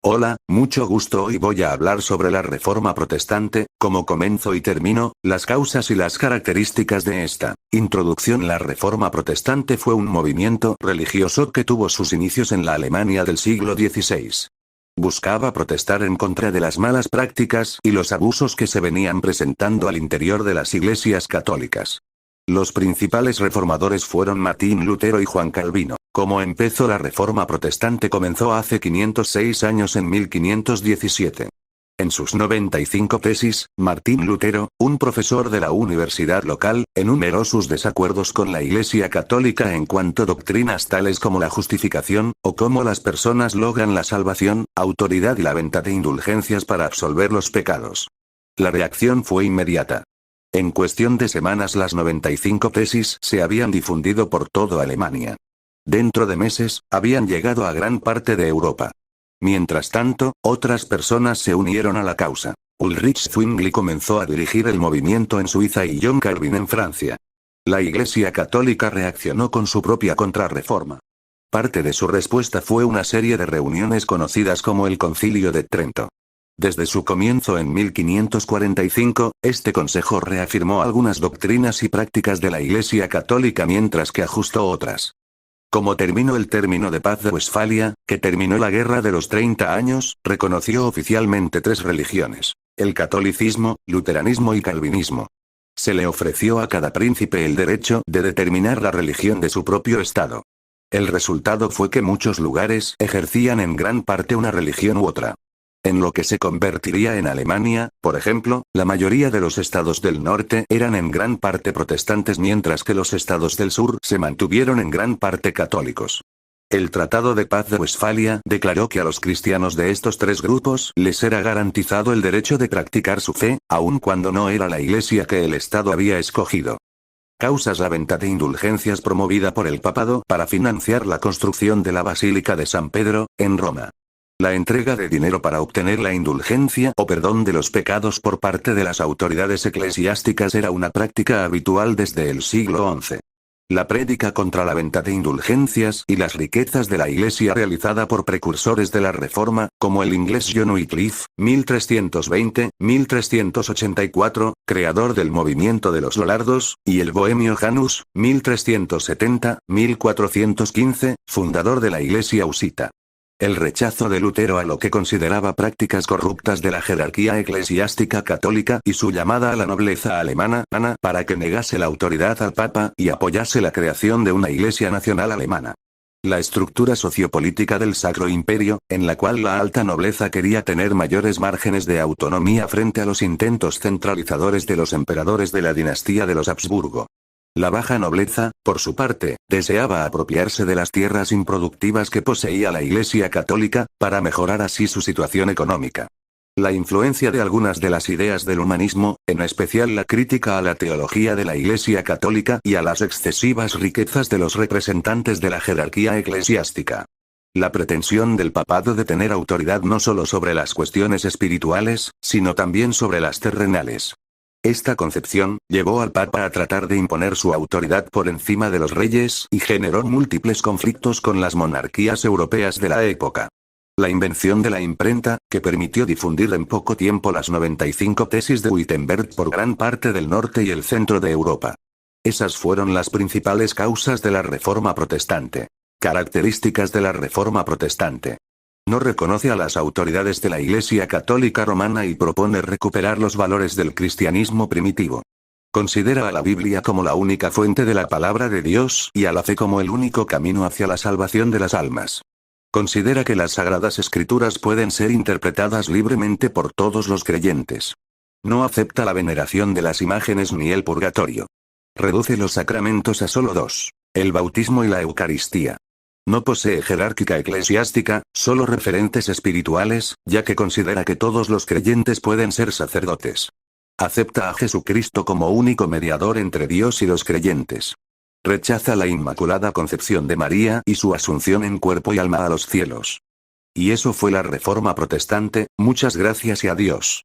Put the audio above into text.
Hola, mucho gusto. Hoy voy a hablar sobre la Reforma Protestante, cómo comenzó y terminó, las causas y las características de esta. Introducción. La Reforma Protestante fue un movimiento religioso que tuvo sus inicios en la Alemania del siglo XVI. Buscaba protestar en contra de las malas prácticas y los abusos que se venían presentando al interior de las iglesias católicas. Los principales reformadores fueron Martín Lutero y Juan Calvino. ¿Cómo empezó la Reforma Protestante? Comenzó hace 506 años, en 1517. En sus 95 tesis, Martín Lutero, un profesor de la universidad local, enumeró sus desacuerdos con la Iglesia Católica en cuanto a doctrinas tales como la justificación, o cómo las personas logran la salvación, autoridad y la venta de indulgencias para absolver los pecados. La reacción fue inmediata. En cuestión de semanas las 95 tesis se habían difundido por toda Alemania. Dentro de meses, habían llegado a gran parte de Europa. Mientras tanto, otras personas se unieron a la causa. Ulrich Zwingli comenzó a dirigir el movimiento en Suiza y John Calvin en Francia. La Iglesia Católica reaccionó con su propia contrarreforma. Parte de su respuesta fue una serie de reuniones conocidas como el Concilio de Trento. Desde su comienzo en 1545, este consejo reafirmó algunas doctrinas y prácticas de la Iglesia Católica mientras que ajustó otras. Como terminó el término de paz de Westfalia, que terminó la Guerra de los 30 años, reconoció oficialmente tres religiones: el catolicismo, luteranismo y calvinismo. Se le ofreció a cada príncipe el derecho de determinar la religión de su propio estado. El resultado fue que muchos lugares ejercían en gran parte una religión u otra. En lo que se convertiría en Alemania, por ejemplo, la mayoría de los estados del norte eran en gran parte protestantes, mientras que los estados del sur se mantuvieron en gran parte católicos. El Tratado de Paz de Westfalia declaró que a los cristianos de estos tres grupos les era garantizado el derecho de practicar su fe, aun cuando no era la iglesia que el estado había escogido. Causas: la venta de indulgencias promovida por el papado para financiar la construcción de la Basílica de San Pedro, en Roma. La entrega de dinero para obtener la indulgencia o perdón de los pecados por parte de las autoridades eclesiásticas era una práctica habitual desde el siglo XI. La prédica contra la venta de indulgencias y las riquezas de la Iglesia realizada por precursores de la Reforma, como el inglés John Wycliffe, 1320-1384, creador del movimiento de los Lollardos, y el bohemio Janus, 1370-1415, fundador de la Iglesia husita. El rechazo de Lutero a lo que consideraba prácticas corruptas de la jerarquía eclesiástica católica y su llamada a la nobleza alemana para que negase la autoridad al Papa y apoyase la creación de una Iglesia nacional alemana. La estructura sociopolítica del Sacro Imperio, en la cual la alta nobleza quería tener mayores márgenes de autonomía frente a los intentos centralizadores de los emperadores de la dinastía de los Habsburgo. La baja nobleza, por su parte, deseaba apropiarse de las tierras improductivas que poseía la Iglesia Católica, para mejorar así su situación económica. La influencia de algunas de las ideas del humanismo, en especial la crítica a la teología de la Iglesia Católica y a las excesivas riquezas de los representantes de la jerarquía eclesiástica. La pretensión del papado de tener autoridad no solo sobre las cuestiones espirituales, sino también sobre las terrenales. Esta concepción llevó al Papa a tratar de imponer su autoridad por encima de los reyes y generó múltiples conflictos con las monarquías europeas de la época. La invención de la imprenta, que permitió difundir en poco tiempo las 95 tesis de Wittenberg por gran parte del norte y el centro de Europa. Esas fueron las principales causas de la Reforma Protestante. Características de la Reforma Protestante. No reconoce a las autoridades de la Iglesia Católica Romana y propone recuperar los valores del cristianismo primitivo. Considera a la Biblia como la única fuente de la palabra de Dios y a la fe como el único camino hacia la salvación de las almas. Considera que las Sagradas Escrituras pueden ser interpretadas libremente por todos los creyentes. No acepta la veneración de las imágenes ni el purgatorio. Reduce los sacramentos a solo dos: el bautismo y la Eucaristía. No posee jerárquica eclesiástica, solo referentes espirituales, ya que considera que todos los creyentes pueden ser sacerdotes. Acepta a Jesucristo como único mediador entre Dios y los creyentes. Rechaza la Inmaculada Concepción de María y su asunción en cuerpo y alma a los cielos. Y eso fue la Reforma Protestante. Muchas gracias y adiós.